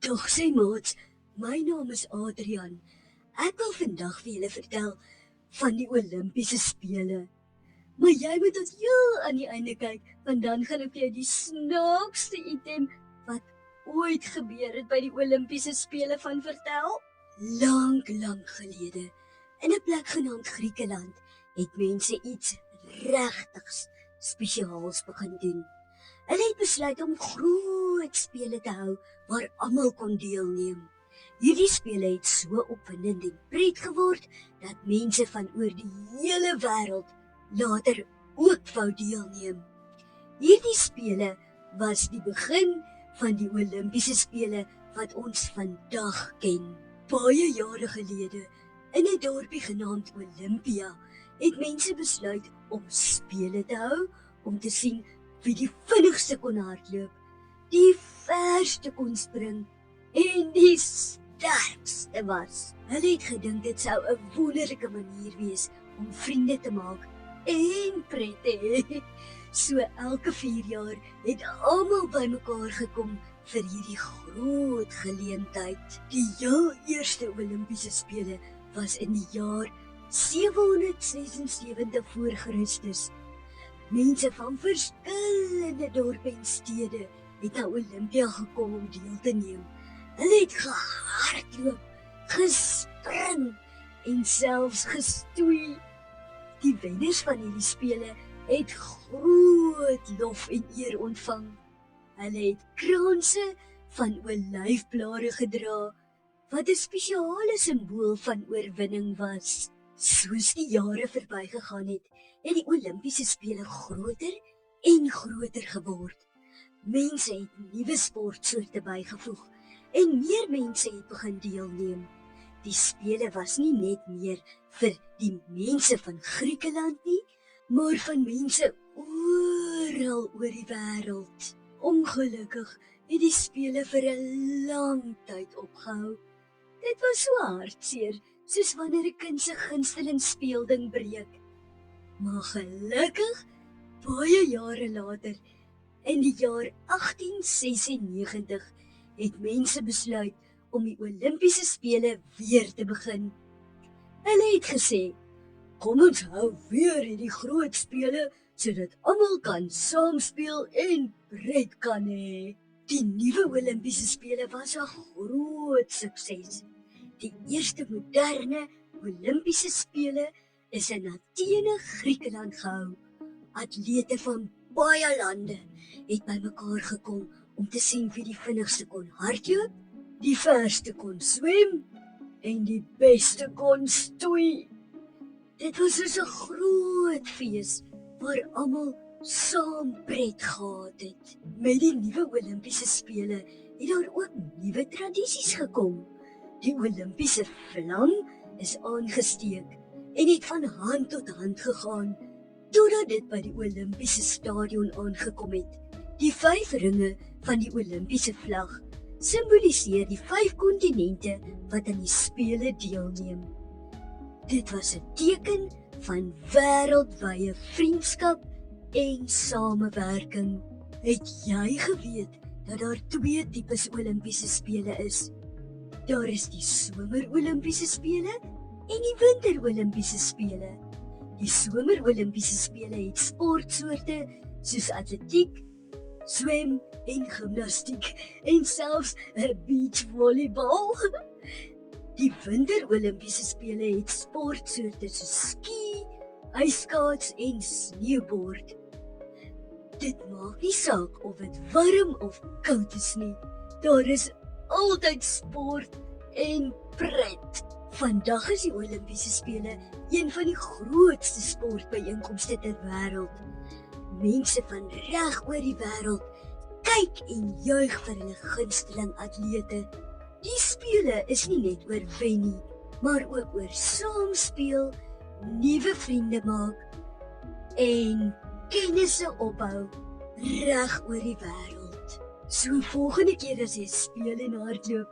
Dag sy maats, my naam is Adrian. Ek wil vandag vir julle vertel van die Olimpiese spele. Maar jy moet tot heel aan die einde kyk, want dan gaan ek vir jou die snaakste item wat ooit gebeur het by die Olimpiese spele van vertel. Lank gelede, in 'n plek genaamd Griekeland, het mense iets regtig spesiaals begin doen. Hulle het besluit om groot spele te hou waar almal kon deelneem. Hierdie spele het so opwindend en pret geword dat mense van oor die hele wêreld later ook wou deelneem. Hierdie spele was die begin van die Olimpiese spele wat ons vandag ken. Baie jare gelede, in 'n dorpie genaamd Olympia, het mense besluit om spele te hou om te sien wie die vinnigste kon hardloop, die verste kon spring en die sterkste was. Hulle het gedink dit sou 'n wonderlike manier wees om vriende te maak en pret te hê. So elke 4 jaar het almal bymekaar gekom vir hierdie groot geleentheid. Die heel eerste Olimpiese spele was in die jaar 776 voor Christus. Mense van verskillende dorpe en stede het na Olympia gekom om deel te neem. Hulle het gehardloop, gespring en selfs gestoei. Die wenners van hierdie spele het groot lof en eer ontvang. Hulle het kranse van olyfblare gedra, wat 'n spesiale simbool van oorwinning was. Soos die jare verbygegaan het die Olimpiese spele groter en groter geword. Mense het nuwe sportsoorte bygevoeg en meer mense het begin deelneem. Die spele was nie net meer vir die mense van Griekeland nie, maar van mense oral oor die wêreld. Ongelukkig het die spele vir 'n lang tyd opgehou. Dit was so hartseer, soos wanneer 'n kind se gunsteling speelding breek. Maar gelukkig, baie jare later, in die jaar 1896, het mense besluit om die Olimpiese spele weer te begin. Hulle het gesê, kom ons hou weer hierdie groot spele, sodat almal kan saamspeel en pret kan hê. Die nuwe Olimpiese spele was 'n groot sukses. Die eerste moderne Olimpiese spele is in Athene, Griekeland gehou. Atlete van baie lande het bymekaar gekom om te sien wie die vinnigste kon hardloop, die verste kon swem en die beste kon stoei. Dit was soos 'n groot fees waar almal saam pret gehad het. Met die nuwe Olimpiese spele het daar ook nuwe tradisies gekom. Die Olimpiese vlam is aangesteek en het van hand tot hand gegaan totdat dit by die Olimpiese stadion aangekom het. Die 5 ringe van die Olimpiese vlag simboliseer die 5 kontinente wat aan die spele deelneem. Dit was 'n teken van wêreldwye vriendskap en samewerking. Het jy geweet dat daar 2 tipes Olimpiese spele is? Daar is die somer-Olimpiese spele en die winter-Olimpiese spele. Die somer-Olimpiese spele het sportsoorte soos atletiek, swem en gimnastiek en selfs 'n beachvolleybal. Die winter-Olimpiese spele het sportsoorte soos ski, ijskaats en sneeuboard. Dit maak nie saak of dit warm of koud is nie. Daar is altyd sport en pret. Vandag is die Olimpiese spele een van die grootste sportbyeenkomste ter wêreld. Mense van reg oor die wêreld kyk en juig vir hulle gunsteling atlete. Die spele is nie net oor wen nie, maar ook oor saamspeel, nuwe vriende maak en kennisse opbou reg oor die wêreld. So volgende keer as jy speel en hardloop,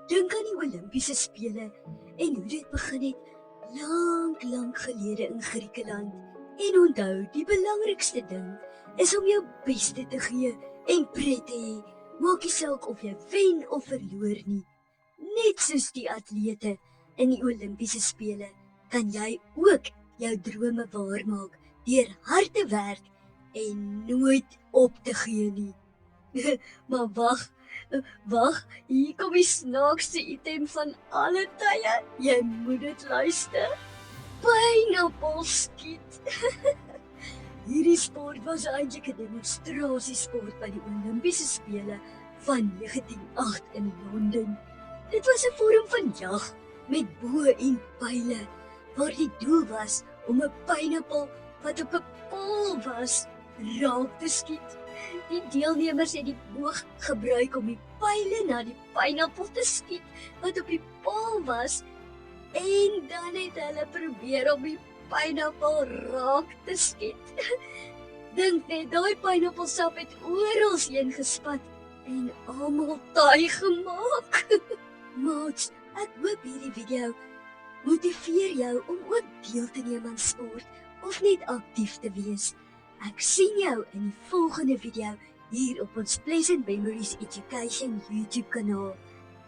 dink aan die Olimpiese spele en hoe dit begin het lank gelede in Griekeland. En onthou, die belangrikste ding is om jou beste te gee en pret te hê, Maak nie saak of jy wen of verloor nie. Net soos die atlete in die Olimpiese spele, kan jy ook jou drome waarmaak deur hard te werk en nooit op te gee nie. Maar wag, hier kom die snaakste item van alle tye. Jy moet dit luister. Pineappelskiet. Hierdie sport was eintlik 'n demonstrasiesport by die Olimpiese spele van 1908 in Londen. Dit was 'n vorm van jag met boë en pyle, waar die doel was om 'n pineappel wat op 'n pol was, raak te skiet. Die deelnemers het die boog gebruik om die pyle na die pineappel te skiet wat op die pol was, en dan het hulle probeer om die pineappel raak te skiet. Dink net, daai pineappelsap het oral heen gespat en almal taai gemaak. Maats, ek hoop hierdie video motiveer jou om ook deel te neem aan sport of net aktief te wees. Ek sien jou in die volgende video hier op ons Pleasant Memories Education YouTube kanaal.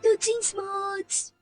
Totsiens maats!